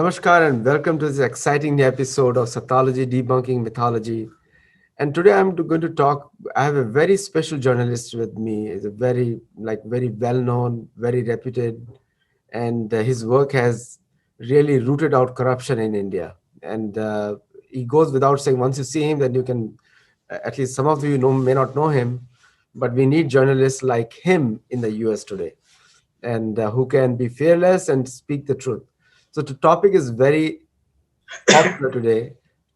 Namaskar and welcome to this exciting episode of Sattology Debunking Mythology. And today I'm going to talk. I have a very special journalist with me. He's a very well known, very reputed, and his work has really rooted out corruption in India. And he goes without saying. Once you see him, then you can. At least some of you know may not know him, but we need journalists like him in the U.S. today, and who can be fearless and speak the truth. So the topic is very popular today: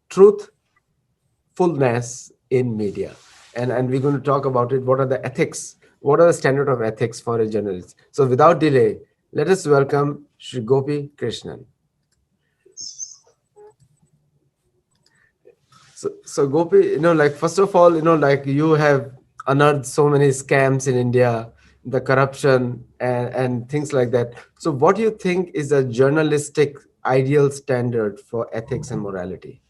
truthfulness in media, and we're going to talk about it. What are the ethics? What are the standard of ethics for a journalist? So without delay, let us welcome J GopiKrishnan. So Gopi, like first of all, like you have unearthed so many scams in India, the corruption and things like that. So what do you think is a journalistic ideal standard for ethics and morality?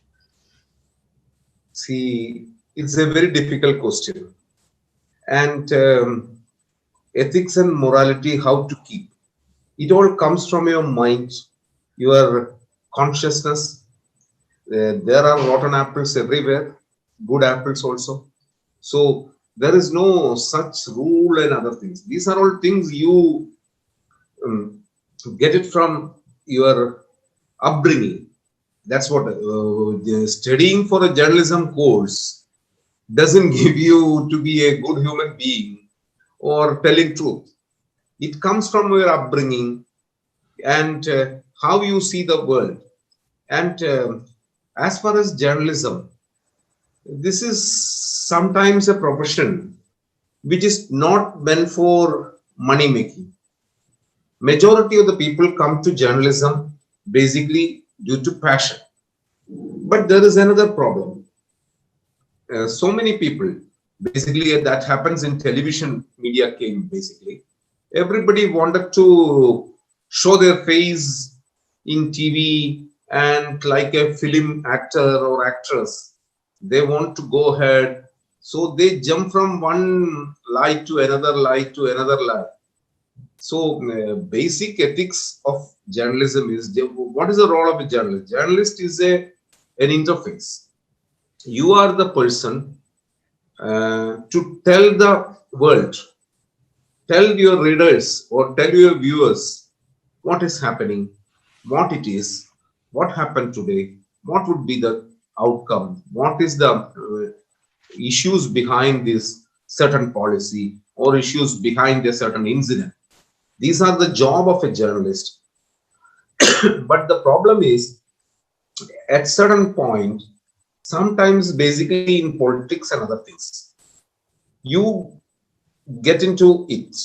See, it's a very difficult question. And ethics and morality, how to keep. It all comes from your mind, your consciousness. There are rotten apples everywhere, good apples also. So there is no such rule and other things. These are all things you get it from your upbringing. That's what studying for a journalism course doesn't give you to be a good human being or telling truth. It comes from your upbringing and how you see the world. And as far as journalism, this is sometimes a profession which is not meant for money making. Majority of the people come to journalism basically due to passion. But there is another problem. So many people, basically that happens in television media came basically. Everybody wanted to show their face in TV and like a film actor or actress. They want to go ahead. So they jump from one lie to another lie to another lie. So basic ethics of journalism is, what is the role of a journalist? Journalist is an interface. You are the person to tell the world, tell your readers or tell your viewers what is happening, what it is, what happened today, what would be the outcome, what is the issues behind this certain policy or issues behind a certain incident. These are the job of a journalist. But the problem is, at certain point, sometimes basically in politics and other things, you get into it.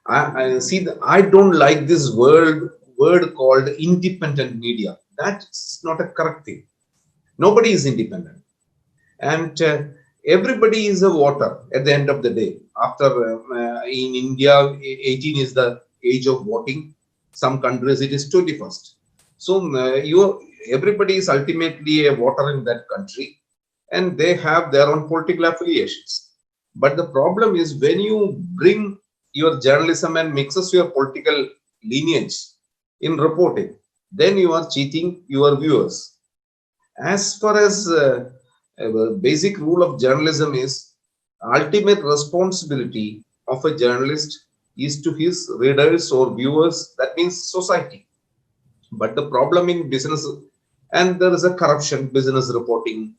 I see that I don't like this word called independent media. That's not a correct thing. Nobody is independent. And everybody is a voter at the end of the day. After in India, 18 is the age of voting. Some countries it is 21st. So everybody is ultimately a voter in that country, and they have their own political affiliations. But the problem is when you bring your journalism and mixes your political lineage in reporting, then you are cheating your viewers. As far as basic rule of journalism is, ultimate responsibility of a journalist is to his readers or viewers, that means society. But the problem in business, and there is a corruption, business reporting,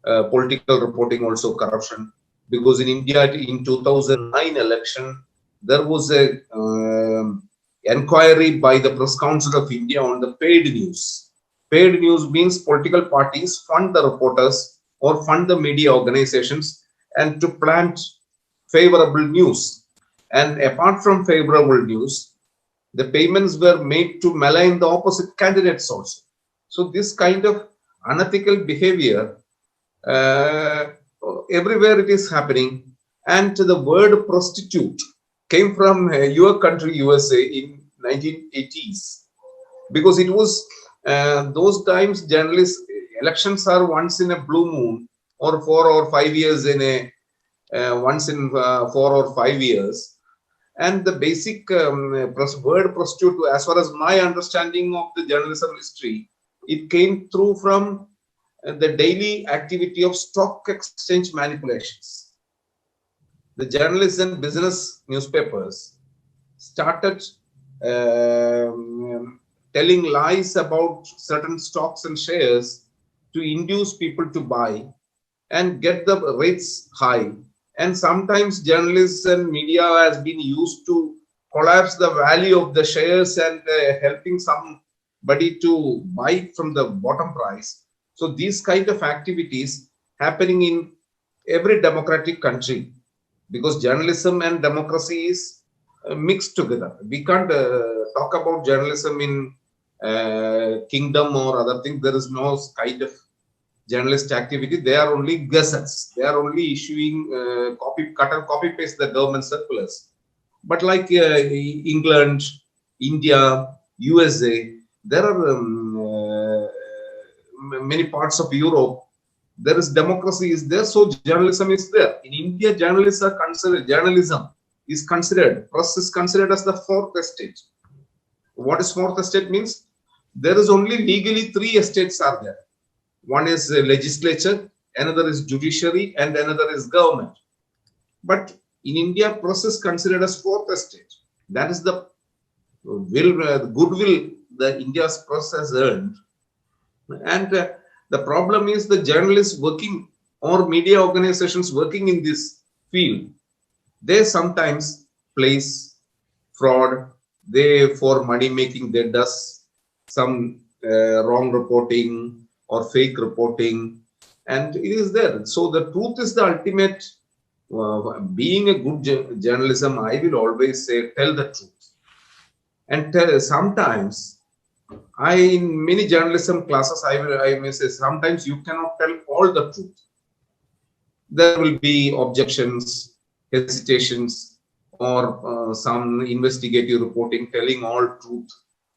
political reporting also corruption, because in India in 2009 election, there was a inquiry by the Press Council of India on the paid news. Paid news means political parties fund the reporters or fund the media organizations and to plant favorable news. And apart from favorable news, the payments were made to malign the opposite candidates also. So this kind of unethical behavior, everywhere it is happening. And the word prostitute came from your country, USA, in 1980s. Because it was those times journalists, elections are once in a blue moon or 4 or 5 years in a, once in 4 or 5 years. And the basic word prostitute, as far as my understanding of the journalism history, it came through from the daily activity of stock exchange manipulations. The journalists and business newspapers started telling lies about certain stocks and shares to induce people to buy and get the rates high. And sometimes journalists and media has been used to collapse the value of the shares and helping somebody to buy from the bottom price. So these kind of activities happening in every democratic country, because journalism and democracy is mixed together. We can't talk about journalism in kingdom or other things. There is no kind of journalist activity. They are only gazettes. They are only issuing cut and copy paste the government circulars. But like England, India, USA, there are many parts of Europe. There is democracy is there, so journalism is there. In India, journalism is considered, press is considered as the fourth estate. What is fourth estate means? There is only legally three estates are there. One is legislature, another is judiciary, and another is government. But in India, press is considered as fourth estate. That is the goodwill the India's press has earned. And the problem is the journalists working or media organizations working in this field, they sometimes place fraud. They, for money making, they does some wrong reporting or fake reporting, and it is there. So the truth is the ultimate. Being a good journalism, I will always say, tell the truth. And sometimes, in many journalism classes, I may say, sometimes you cannot tell all the truth. There will be objections, hesitations, or some investigative reporting telling all truth.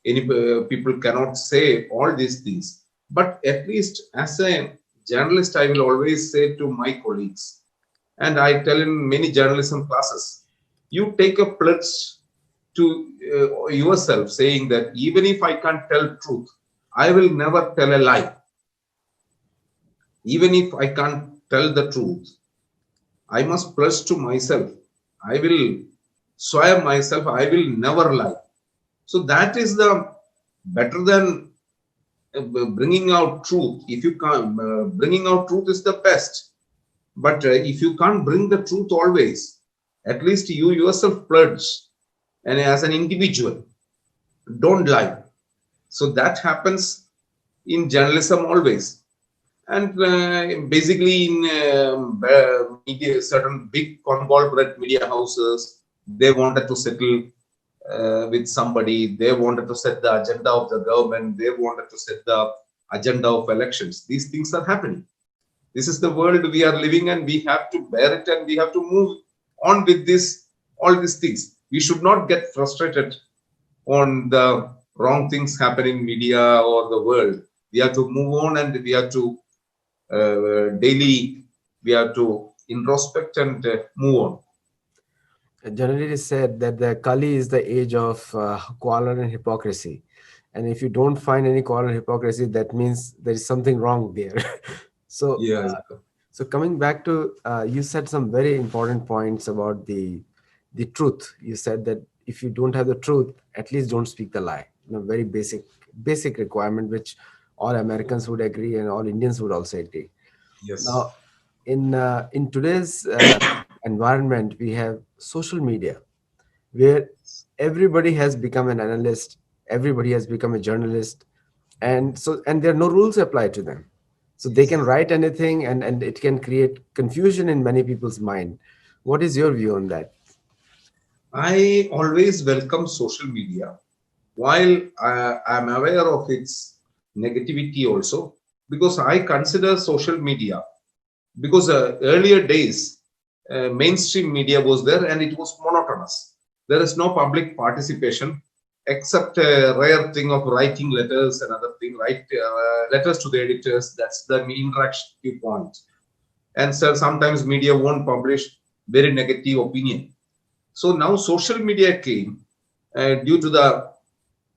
Any people cannot say all these things. But at least as a journalist, I will always say to my colleagues, and I tell in many journalism classes, you take a pledge to yourself, saying that even if I can't tell truth, I will never tell a lie. Even if I can't tell the truth, I must pledge to myself. I will swear myself, I will never lie. So that is the better than bringing out truth. If you can't, bringing out truth is the best. But if you can't bring the truth always, at least you yourself pledge, and as an individual, don't lie. So that happens in journalism always. And basically in media, certain big conglomerate media houses, they wanted to settle with somebody. They wanted to set the agenda of the government. They wanted to set the agenda of elections. These things are happening. This is the world we are living, and we have to bear it, and we have to move on with this, all these things. We should not get frustrated on the wrong things happen in media or the world. We have to move on, and we have to daily, we have to introspect and move on. Generally, it is said that the Kali is the age of quarrel and hypocrisy. And if you don't find any quarrel and hypocrisy, that means there is something wrong there. So, Yeah. so coming back to, you said some very important points about the truth. You said that if you don't have the truth, at least don't speak the lie. Very basic requirement, which all Americans would agree and all Indians would also agree. Yes. Now, in today's environment, we have social media, where everybody has become an analyst, everybody has become a journalist, and there are no rules applied to them. So they can write anything, and it can create confusion in many people's mind. What is your view on that? I always welcome social media, while I'm aware of its negativity also, because I consider social media, because earlier days, mainstream media was there and it was monotonous. There is no public participation, except a rare thing of writing letters and other thing, write letters to the editors. That's the interactive point. And so sometimes media won't publish very negative opinion. So now social media came due to the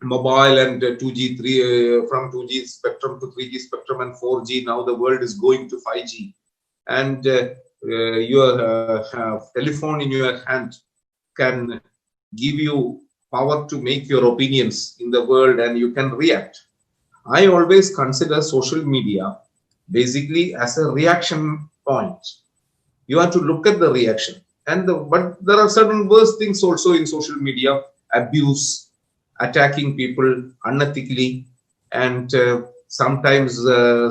mobile and 2G, 3 from 2G spectrum to 3G spectrum and 4G. Now the world is going to 5G, and your telephone in your hand can give you power to make your opinions in the world, and you can react. I always consider social media basically as a reaction point. You have to look at the reaction, and but there are certain worse things also in social media: abuse, attacking people unethically, and sometimes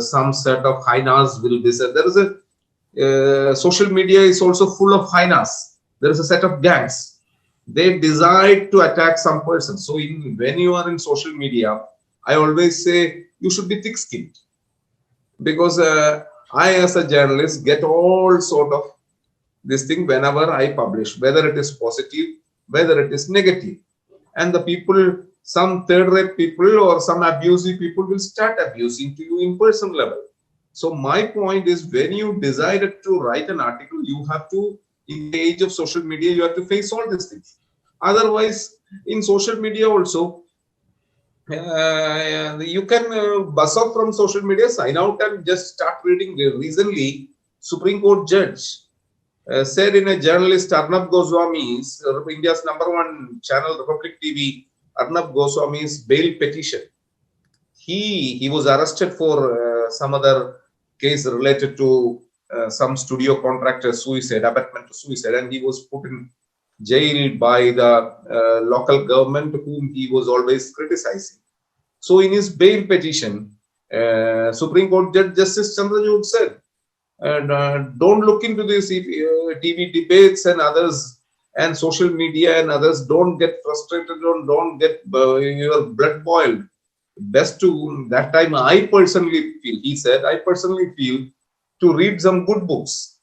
some set of hyenas will visit. There is a social media is also full of hyenas. There is a set of gangs. They decide to attack some person. So when you are in social media, I always say you should be thick-skinned, because I, as a journalist, get all sort of this thing whenever I publish, whether it is positive, whether it is negative. And the people, some third-rate people or some abusive people will start abusing to you in personal level. So my point is, when you decided to write an article, you have to, in the age of social media, you have to face all these things. Otherwise, in social media also, you can buzz off from social media, sign out and just start reading. Recently, Supreme Court judge said in a journalist, Arnab Goswami's, India's #1 channel, Republic TV, Arnab Goswami's bail petition. He was arrested for some other case related to some studio contractor suicide, abetment to suicide, and he was put in jail by the local government, whom he was always criticizing. So in his bail petition, Supreme Court Judge Justice Chandrachud said, and don't look into this TV debates and others, and social media and others. Don't get frustrated, don't get your blood boiled. Best to, that time I personally feel, he said, I personally feel to read some good books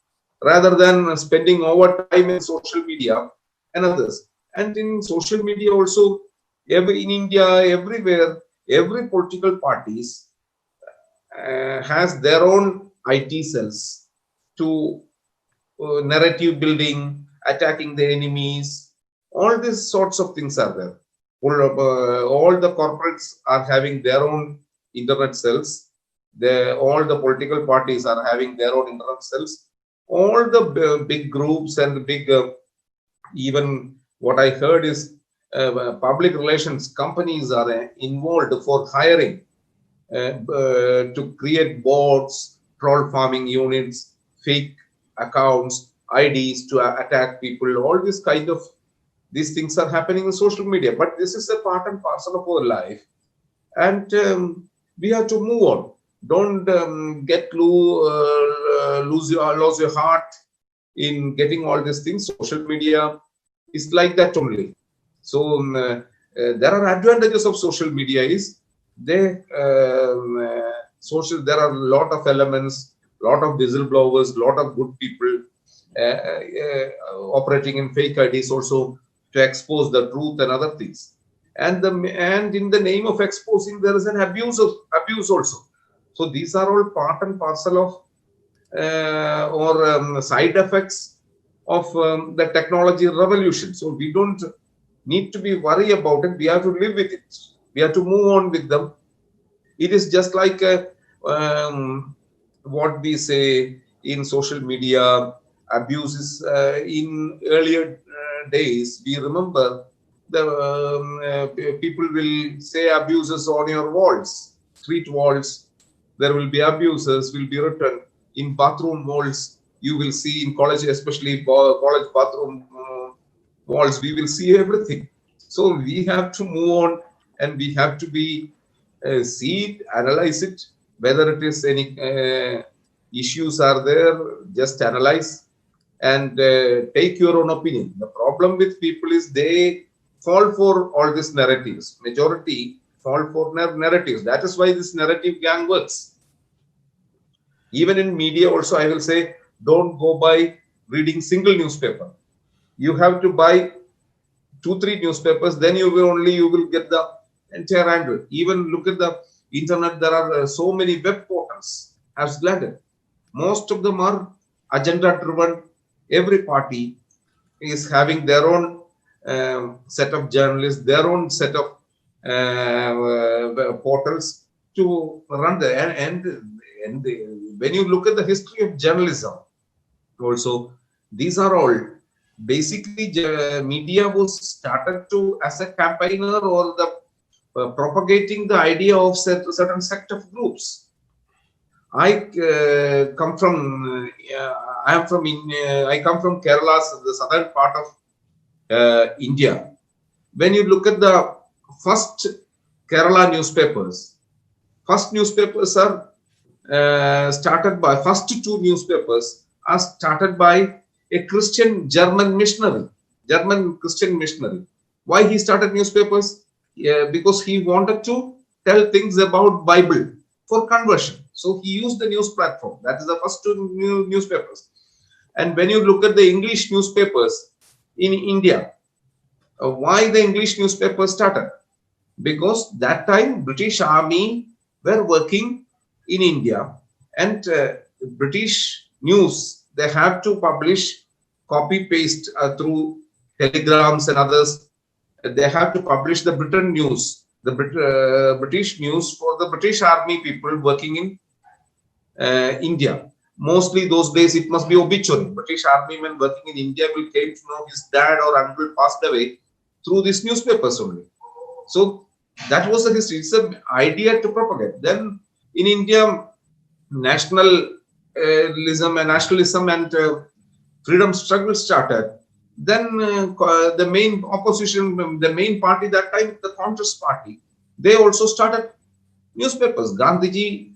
rather than spending over time in social media and others. And in social media also, in India, everywhere, every political parties has their own IT cells to narrative building, attacking the enemies. All these sorts of things are there. All the corporates are having their own internet cells. All the political parties are having their own internet cells. All the big groups and the big, even what I heard is public relations companies are involved for hiring to create bots, troll farming units, fake accounts, IDs to attack people. All this kind of, these things are happening in social media, but this is a part and parcel of our life, and we have to move on. Don't lose your heart in getting all these things. Social media is like that only. So there are advantages of social media. Is they social? There are a lot of elements, lot of whistleblowers, lot of good people operating in fake IDs also to expose the truth and other things. And in the name of exposing, there is an abuse also. So these are all part and parcel of side effects of the technology revolution. So we don't need to be worried about it. We have to live with it. We have to move on with them. It is just like what we say in social media, abuses in earlier days. We remember the people will say abuses on your walls, street walls. There will be abuses will be written in bathroom walls. You will see in college, especially college bathroom walls. We will see everything. So we have to move on, and we have to be see it, analyze it, whether it is any issues are there. Just analyze and take your own opinion. The problem with people is they fall for all these narratives. Majority fall for narratives. That is why this narrative gang works. Even in media also, I will say, don't go by reading single newspaper. You have to buy 2-3 newspapers, then you will get the entire angle. Even look at the internet, there are so many web portals have landed. Most of them are agenda driven. Every party is having their own set of journalists, their own set of portals to run there. When you look at the history of journalism, also these are all basically media was started to as a campaigner or the propagating the idea of certain sect of groups. I come from I am from I come from Kerala, the southern part of India. When you look at the first Kerala newspapers, first newspapers are started by first two newspapers are started by a Christian German missionary, German Christian missionary. Why he started newspapers? Yeah, because he wanted to tell things about Bible for conversion. So he used the news platform. That is the first two newspapers. And when you look at the English newspapers in India, why the English newspapers started? Because that time British Army were working in India, and British news they have to publish copy paste through telegrams and others. They have to publish the Britain news, the British news for the British Army people working in India. Mostly those days it must be obituary. British Army men working in India will came to know his dad or uncle passed away through these newspapers only. So that was the history. It's an idea to propagate. Then in India, nationalism and freedom struggle started. Then the main opposition, the main party that time, the Congress party, they also started newspapers. Gandhiji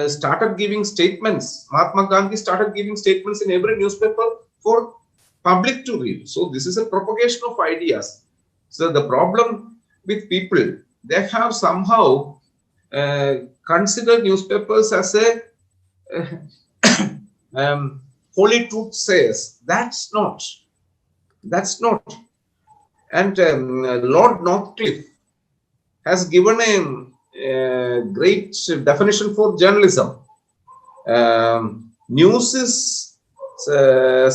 started giving statements. Mahatma Gandhi started giving statements in every newspaper for public to read. So this is a propagation of ideas. So the problem with people, they have somehow uh, considered newspapers as a holy truth says. That's not. And Lord Northcliffe has given a great definition for journalism. News is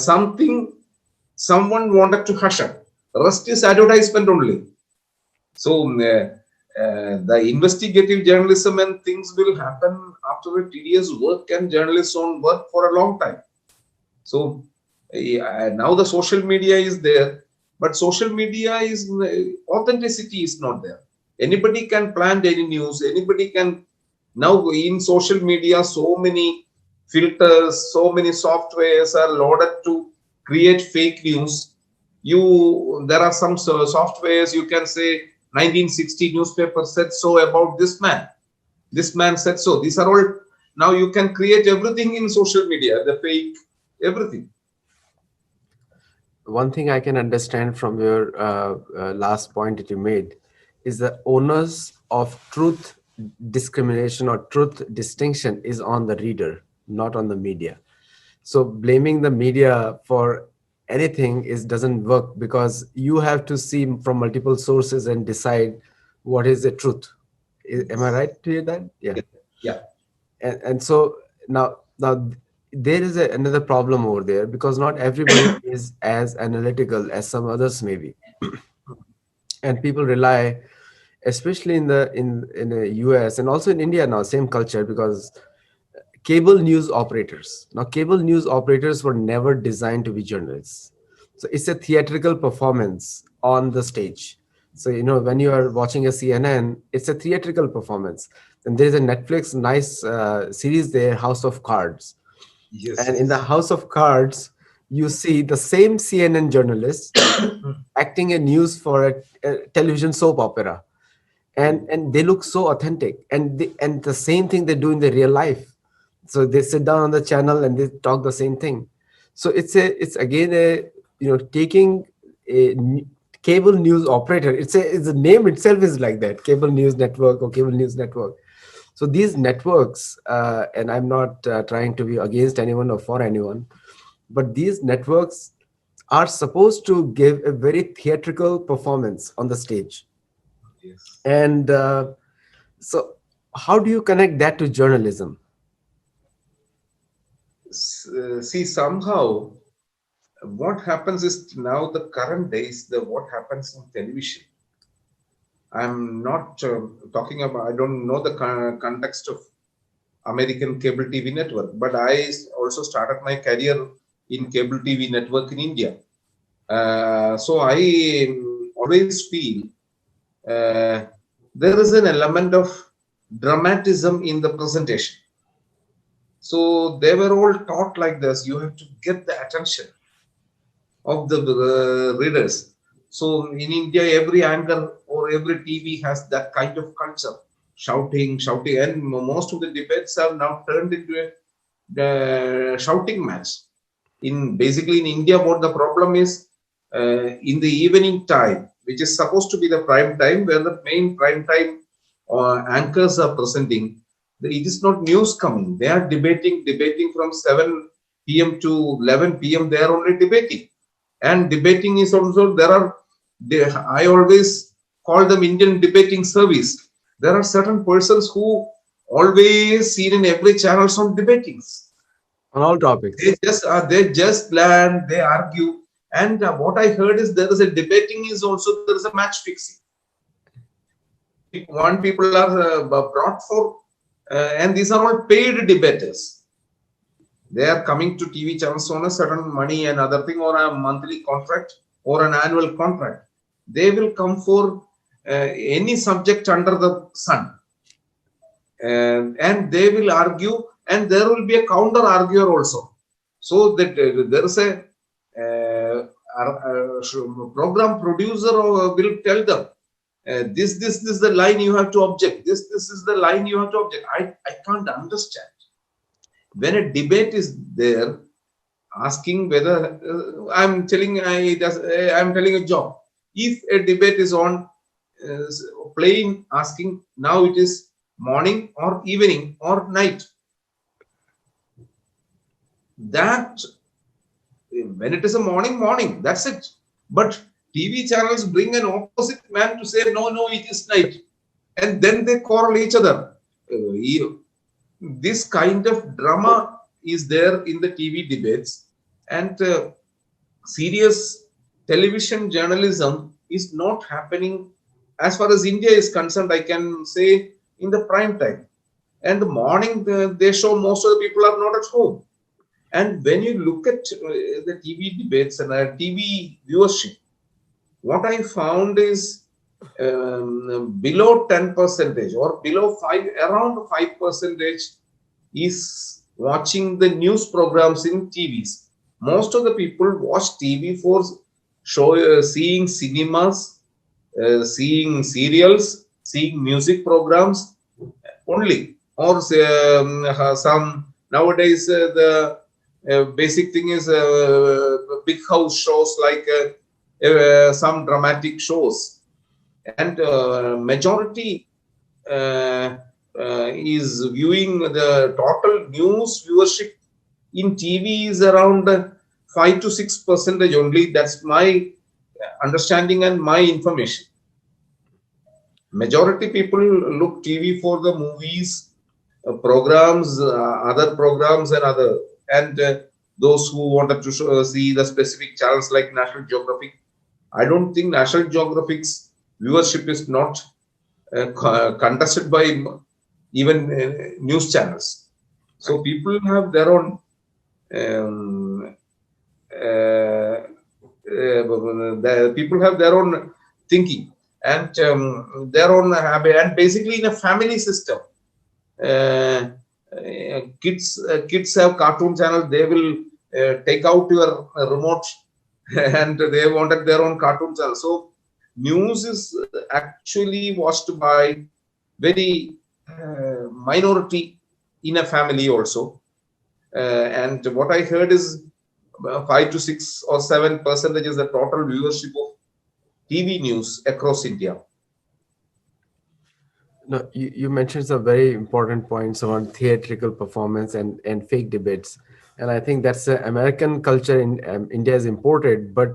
something someone wanted to hush up. Rest is advertisement only. So the investigative journalism and things will happen after a tedious work and journalists on work for a long time. So now the social media is there, but social media is authenticity is not there. Anybody can plant any news. Anybody can now in social media. So many filters, so many softwares are loaded to create fake news. There are some softwares you can say 1960 newspaper said so about this man. This man said so. These are all now you can create everything in social media. The fake everything. One thing I can understand from your last point that you made is the onus of truth discrimination or truth distinction is on the reader, not on the media. So blaming the media for anything is doesn't work, because you have to see from multiple sources and decide what is the truth. Am I right to hear that? Yeah. Yeah. And so now there is another problem over there, because not everybody is as analytical as some others may be. And people rely, especially in the US and also in India now, same culture, because cable news operators, now cable news operators were never designed to be journalists. So it's a theatrical performance on the stage. So when you are watching a CNN, it's a theatrical performance. And there's a Netflix nice series there, House of Cards. Yes, And in the yes. House of Cards, you see the same CNN journalist acting a news for a television soap opera, and they look so authentic, and the same thing they do in the real life. So they sit down on the channel and they talk the same thing. So it's again a taking a cable news operator. It's the name itself is like that, cable news network or cable news network. So these networks, and I'm not trying to be against anyone or for anyone, but these networks are supposed to give a very theatrical performance on the stage. Yes. And so how do you connect that to journalism? See, somehow what happens is now the current days, the what happens in television. I'm not talking about, I don't know the context of American cable TV network, but I also started my career in cable TV network in India. So I always feel uh, there is an element of dramatism in the presentation. So they were all taught like this. You have to get the attention of the readers. So in India, every anchor or every TV has that kind of culture, shouting, and most of the debates are now turned into a shouting match. In basically in India, what the problem is in the evening time, which is supposed to be the prime time, where the main prime time anchors are presenting. It is not news coming. They are debating from 7 p.m. to 11 p.m. They are only debating, and debating is also there are. I always call them Indian debating service. There are certain persons who always seen in every channels on debatings. On all topics. They just plan, they argue, and what I heard is there is a debating is also there is a match fixing. One people are brought for, and these are all paid debaters. They are coming to TV channels on a certain money and other thing, or a monthly contract or an annual contract. They will come for any subject under the sun, and they will argue, and there will be a counter arguer also. So that there is a program producer will tell them this is the line you have to object. This is the line you have to object. I can't understand when a debate is there, asking whether I'm telling a job. If a debate is on, plain asking now it is morning or evening or night, that when it is a morning, that's it. But TV channels bring an opposite man to say no, it is night, and then they quarrel each other. This kind of drama is there in the TV debates, and serious television journalism is not happening as far as India is concerned. I can say in the prime time, and the morning they show most of the people are not at home. And when you look at the TV debates and TV viewership, what I found is below 10 percentage or below 5, around 5 percentage is watching the news programs in TVs. Most of the people watch TV for seeing cinemas, seeing serials, seeing music programs only, or some nowadays the basic thing is big house shows like some dramatic shows, and majority is viewing the total news viewership in TV is around 5 to 6 percentage only. That's my understanding and my information. Majority people look TV for the movies, programs, other programs, and those who wanted to see the specific channels like National Geographic. I don't think National Geographic's viewership is not contested by even news channels. So people have their own people have their own thinking and their own habit, and basically in a family system, kids have cartoon channel. They will take out your remote and they wanted their own cartoon channel. So news is actually watched by very minority in a family also. And what I heard is 5 to 6 or 7 percentage is the total viewership of TV news across India. No, you mentioned some very important points on theatrical performance and fake debates. And I think that's the American culture in India is imported, but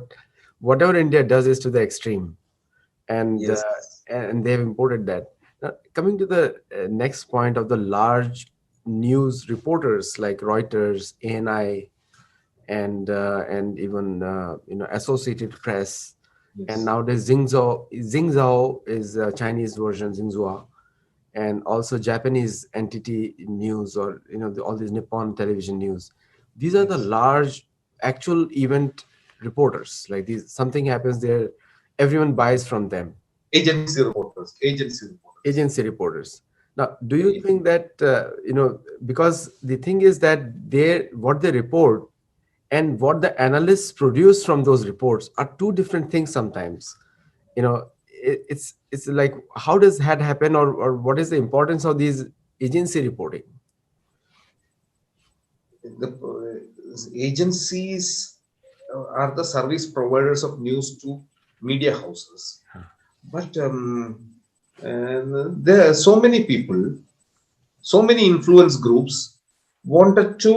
whatever India does is to the extreme. And Yes. and they've imported that. Now, coming to the next point of the large news reporters like Reuters, ANI, and even Associated Press, and Yes. nowadays Xingzhou is a Chinese version, Xinhua, and also Japanese entity news, or all these Nippon television news. These are the Yes. large actual event reporters. Like these, something happens there, everyone buys from them. Agency reporters. Agency reporters. Agency reporters. Now, do you Yeah. think that because the thing is that they what they report and what the analysts produce from those reports are two different things sometimes. It's like, how does that happen, or what is the importance of these agency reporting? The agencies are the service providers of news to media houses. But there are so many people, so many influence groups wanted to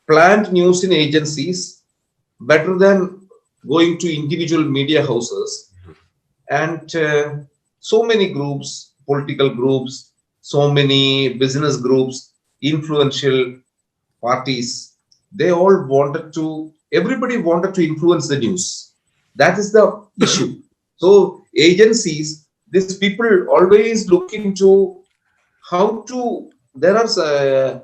plant news in agencies better than going to individual media houses. And so many groups, political groups, so many business groups, influential parties, they all wanted to, everybody wanted to influence the news. That is the issue. So agencies, these people always look into how to, there are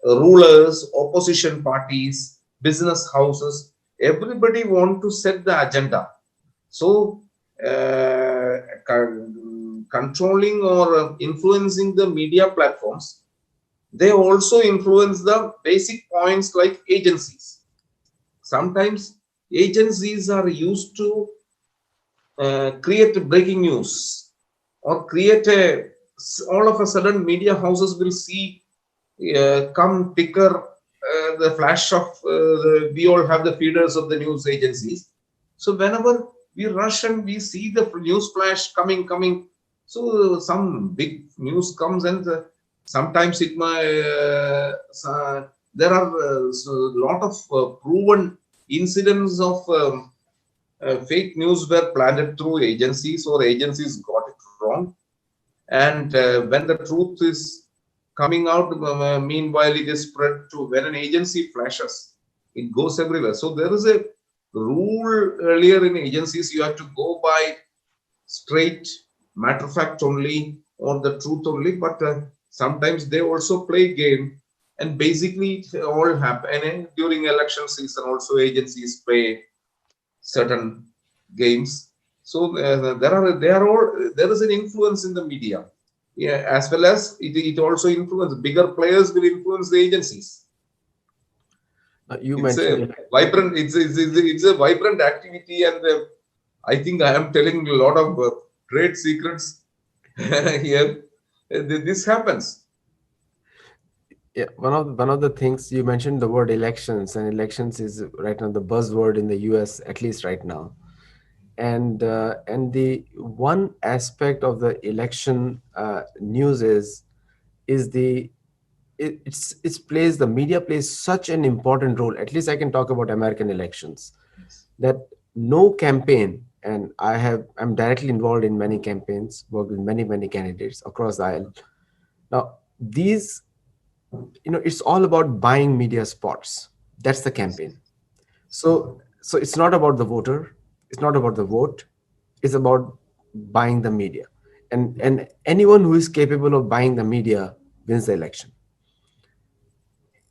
rulers, opposition parties, business houses, everybody want to set the agenda. So controlling or influencing the media platforms, they also influence the basic points like agencies. Sometimes agencies are used to create breaking news, or create a, all of a sudden media houses will see come ticker the flash of we all have the feeders of the news agencies. So whenever we rush and we see the news flash coming, so some big news comes, and sometimes it might there are a lot of proven incidents of fake news were planted through agencies, or agencies got it wrong. And when the truth is coming out, meanwhile it is spread to, when an agency flashes, it goes everywhere. So there is a rule earlier in agencies, you have to go by straight matter of fact only, or the truth only. But sometimes they also play game, and basically it all happen. And during election season also agencies play certain games. So there is an influence in the media, yeah, as well as it also influence bigger players will influence the agencies. You It's a mentioned vibrant, it's a vibrant activity, and I think I am telling a lot of trade secrets here. This happens. yeah, one of the things you mentioned, the word elections, and elections is right now the buzzword in the US, at least right now. And the one aspect of the election news is it's plays the media plays such an important role. At least I can talk about American elections, Yes. that no campaign, and I'm directly involved in many campaigns, work with many candidates across the aisle. Now these, it's all about buying media spots. That's the campaign. So it's not about the voter, it's not about the vote, it's about buying the media. And anyone who is capable of buying the media wins the election.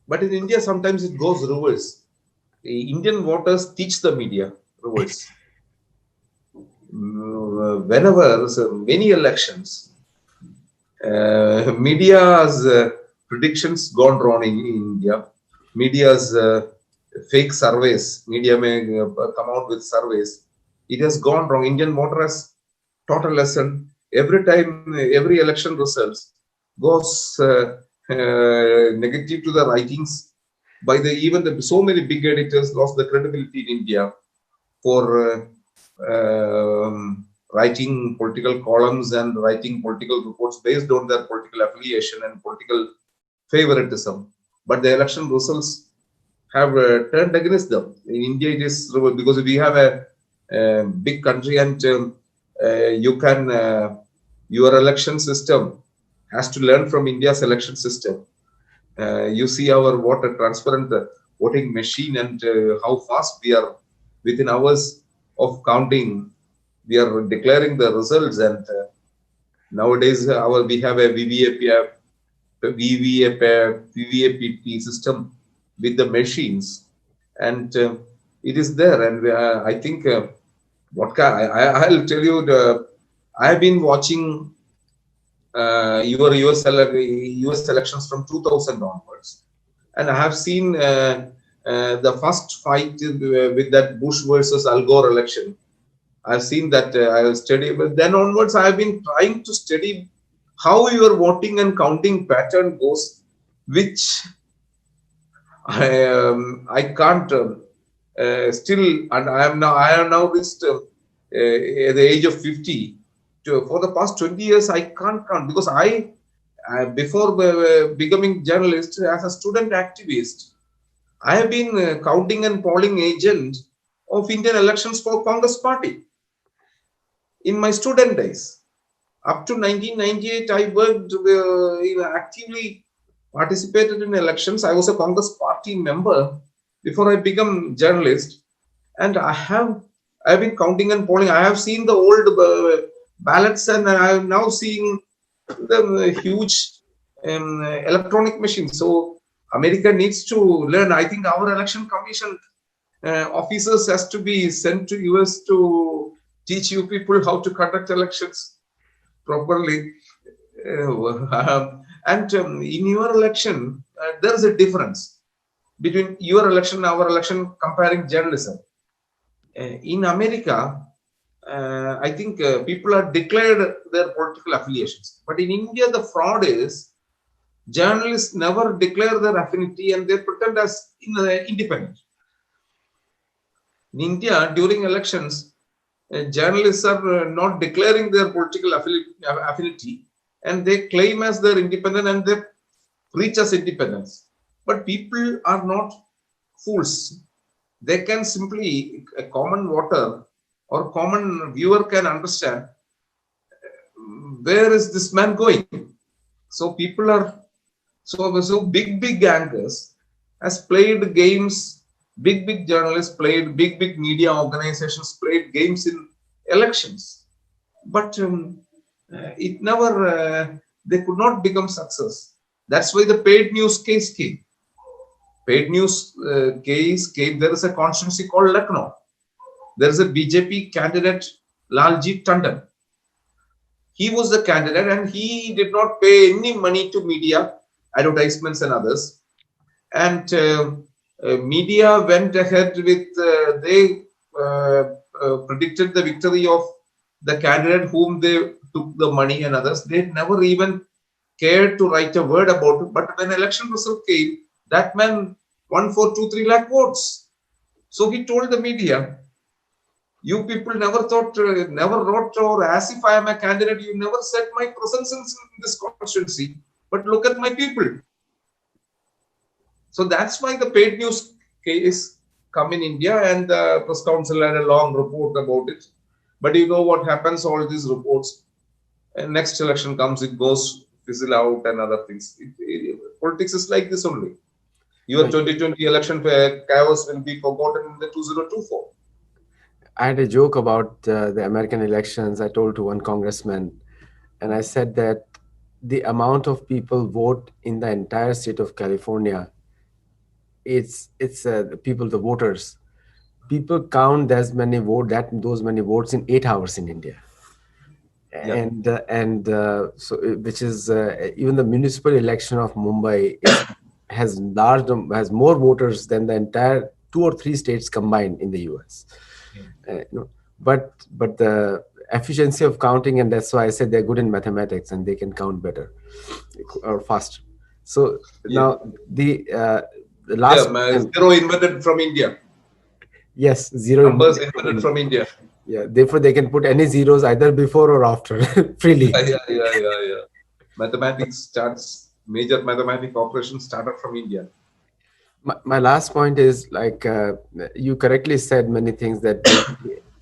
But in India, sometimes it goes reverse. The Indian voters teach the media reverse. Whenever so many elections, media's predictions gone wrong in India. Media's fake surveys, media may come out with surveys. It has gone wrong. Indian voter has taught a lesson. Every time, every election results goes negative to the writings by the, even the so many big editors lost the credibility in India for writing political columns and writing political reports based on their political affiliation and political favoritism. But the election results have turned against them. In India, it is because we have a big country, and you can your election system has to learn from India's election system. You see our what a transparent voting machine, and how fast we are within hours of counting. We are declaring the results, and nowadays we have a VVAP system with the machines, and it is there. And I think I'll tell you I have been watching your US elections from 2000 onwards, and I have seen the first fight with that Bush versus Al Gore election. I've seen that. I will study, but then onwards I have been trying to study how your voting and counting pattern goes, which I can't still, and I am now reached at the age of 50. For the past 20 years, I can't count because before becoming journalist as a student activist, I have been counting and polling agent of Indian elections for Congress Party in my student days. Up to 1998, I worked actively participated in elections. I was a Congress Party member before I became journalist, and I've been counting and polling. I have seen the old ballots, and I am now seeing the huge electronic machines. So America needs to learn. I think our election commission officers has to be sent to US to teach you people how to conduct elections properly. And in your election, there is a difference between your election and our election comparing journalism. In America, I think people are declared their political affiliations. But in India, the fraud is journalists never declare their affinity and they pretend as independent. In India, during elections, journalists are not declaring their political affinity, and they claim as their independent and they preach as independence. But people are not fools. They can simply, a common voter or common viewer can understand where is this man going. So people are so big anchors has played games. Big journalists played, big media organizations played games in elections, but it never they could not become success. That's why the paid news case came. Paid news case came. There is a constituency called Lucknow. There is a BJP candidate, Lalji Tandon. He was the candidate and he did not pay any money to media, advertisements and others. And media went ahead with, they predicted the victory of the candidate whom they took the money and others. They never even cared to write a word about it. But when election result came, that man won for 2-3 lakh votes. So he told the media, you people never thought, never wrote or as if I am a candidate, you never said my presence in this constituency, but look at my people. So that's why the paid news case come in India, and the press council had a long report about it. But you know what happens, all these reports, and next election comes, it goes fizzle out and other things. Politics is like this only. Your 2020 election chaos will be forgotten in the 2024. I had a joke about the American elections. I told to one congressman, and I said that the amount of people vote in the entire state of California, it's people, the voters. People count those many votes in 8 hours in India. Yeah. So which is even the municipal election of Mumbai has more voters than the entire 2 or 3 states combined in the US. But the efficiency of counting, and that's why I said they're good in mathematics and they can count better or faster. So now the last zero invented from India. Yes, zero numbers invented from India. Yeah, therefore they can put any zeros either before or after freely. Yeah. Mathematics starts, major mathematical operations started from India. My last point is, like, you correctly said many things that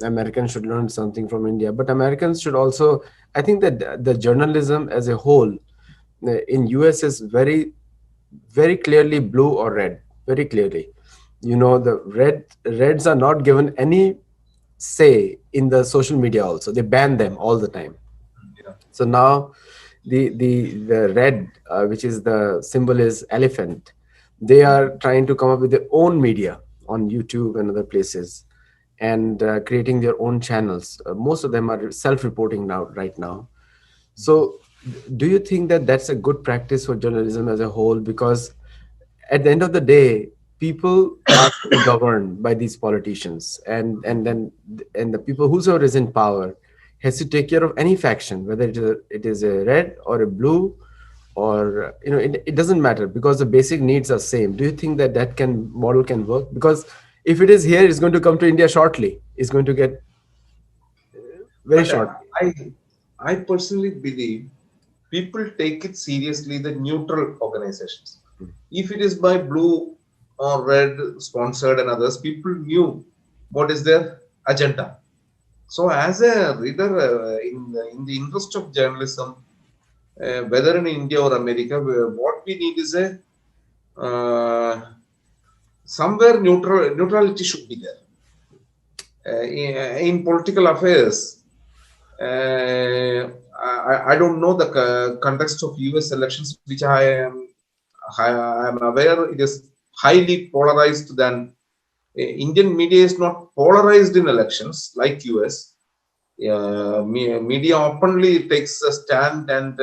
Americans should learn something from India, but Americans should also, I think that the journalism as a whole in US is very, very clearly blue or red, very clearly. The Reds are not given any say in the social media. Also, they ban them all the time. Yeah. So now the red, which is the symbol is elephant, they are trying to come up with their own media on YouTube and other places, and creating their own channels. Most of them are self-reporting now, right now. So do you think that that's a good practice for journalism as a whole? Because at the end of the day, people are being governed by these politicians, and the people whosoever is in power has to take care of any faction, whether it is a red or a blue, or it doesn't matter, because the basic needs are same. Do you think that that can model can work? Because if it is here, it's going to come to India shortly. It's going to get very But shortly. I personally believe people take it seriously, the neutral organizations. If it is by blue or red sponsored and others, people knew what is their agenda. So, as a reader, in the interest of journalism, whether in India or America, what we need is a uh, somewhere neutrality should be there. In political affairs, I don't know the context of US elections, which I am aware it is highly polarized than Indian media is not polarized in elections like US. Media openly takes a stand, and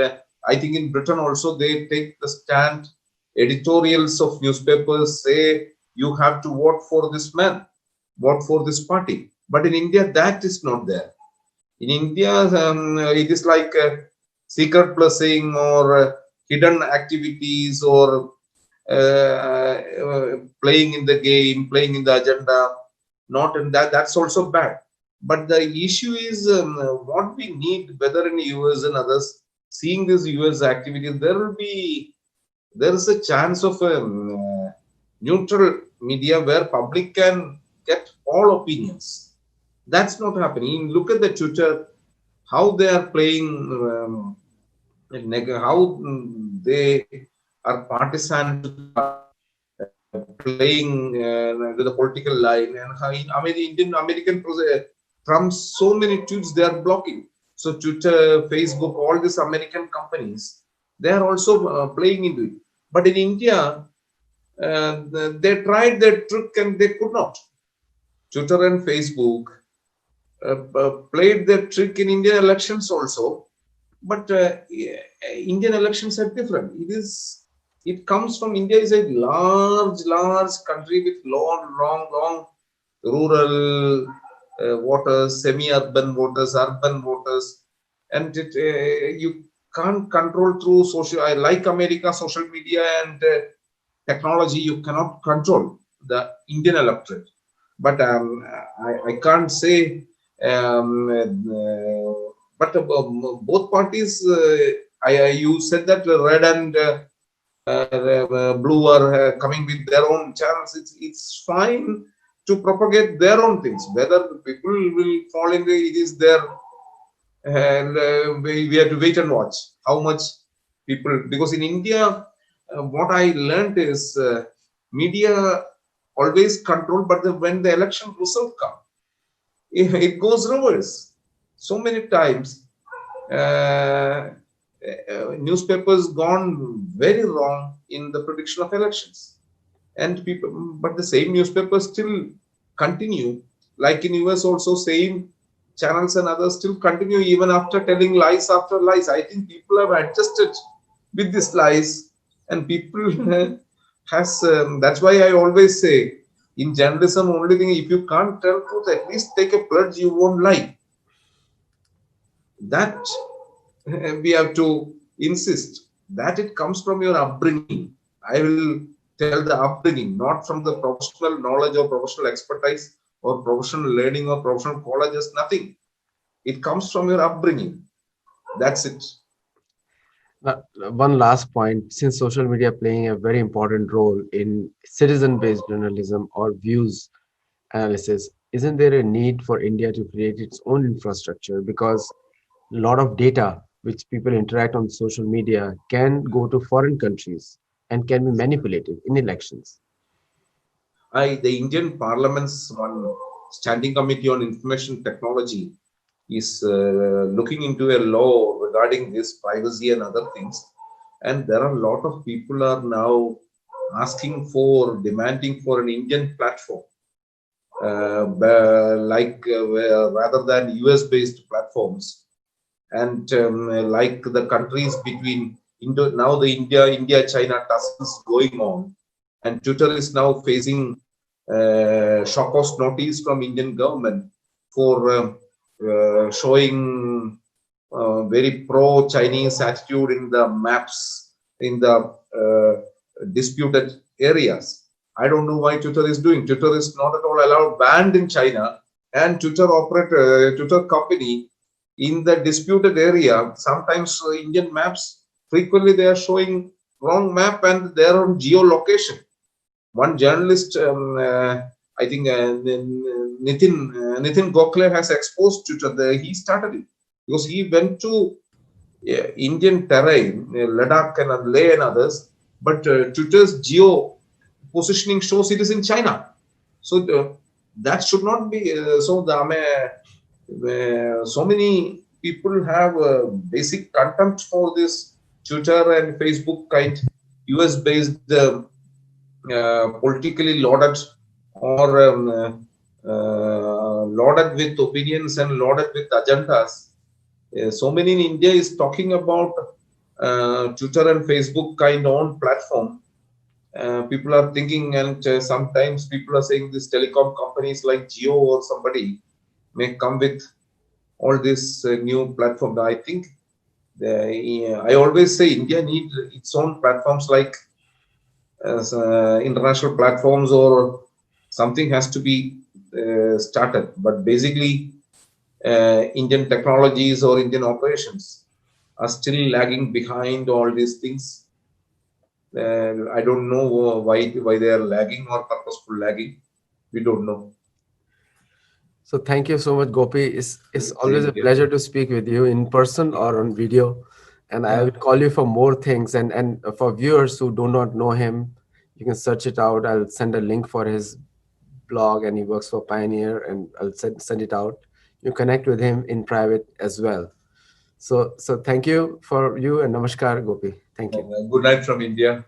I think in Britain also they take the stand. Editorials of newspapers say you have to vote for this man, vote for this party. But in India, that is not there. In India, it is like secret blessing or hidden activities or playing in the game, playing in the agenda. Not in that. That's also bad. But the issue is what we need, whether in US and others, seeing this US activities, there is a chance of neutral media where public can get all opinions. That's not happening. Look at the Twitter, how they are playing, how they are partisan to the party, playing to the political line, and how in Indian American Trump's so many tweets they are blocking. So Twitter, Facebook, all these American companies, they are also playing into it. But in India, they tried their trick and they could not. Twitter and Facebook played their trick in Indian elections also, but Indian elections are different. It comes from India is a large country with long rural voters, semi-urban voters, urban voters, and you can't control through social. I like America, social media and technology. You cannot control the Indian electorate, but I can't say. But both parties, you said that red and blue are coming with their own channels. It's fine to propagate their own things. Whether people will fall into it is their, and we have to wait and watch how much people. Because in India, what I learned is media always control, but when the election result come, it goes reverse. So many times, newspapers gone very wrong in the prediction of elections, and people, but the same newspapers still continue. Like in US, also same channels and others still continue even after telling lies after lies. I think people have adjusted with these lies, and people has. That's why I always say in journalism, only thing if you can't tell truth, at least take a pledge you won't lie. That we have to insist that it comes from your upbringing. I will tell the upbringing, not from the professional knowledge or professional expertise or professional learning or professional colleges, nothing. It comes from your upbringing. That's it. One last point: since social media playing a very important role in citizen-based journalism or views analysis, isn't there a need for India to create its own infrastructure? Because a lot of data which people interact on social media can go to foreign countries and can be manipulated in elections. The Indian Parliament's one standing committee on information technology is looking into a law regarding this privacy and other things, and there are a lot of people are now asking for, demanding for an Indian platform, rather than US based platforms, and like the countries between now the India China tussles going on, and Twitter is now facing shock cause notice from Indian government for showing very pro Chinese attitude in the maps in the disputed areas. I don't know why Twitter is doing. Twitter is not at all allowed, banned in China, and Twitter company in the disputed area. Sometimes Indian maps frequently they are showing wrong map and they are on geolocation. One journalist, I think Nitin Gokhale has exposed Twitter. He started it because he went to Indian terrain, Ladakh and Leh and others, but Twitter's geo positioning shows it is in China. So that should not be. So many people have basic contempt for this Twitter and Facebook kind US based politically loaded or loaded with opinions and loaded with agendas. So many in India is talking about Twitter and Facebook kind on platform. People are thinking, and sometimes people are saying these telecom companies like Jio or somebody may come with all this new platform. I think I always say India needs its own platforms like international platforms or something has to be started. But basically, Indian technologies or Indian operations are still lagging behind all these things. I don't know why they are lagging or purposeful lagging. We don't know. So thank you so much, Gopi. It's always Same a here. pleasure to speak with you in person or on video. And I Yeah. will call you for more things. And for viewers who do not know him, you can search it out. I'll send a link for his blog, and he works for Pioneer, and I'll send it out. You connect with him in private as well. So thank you for you, and namaskar, Gopi. Thank you. Good night from India.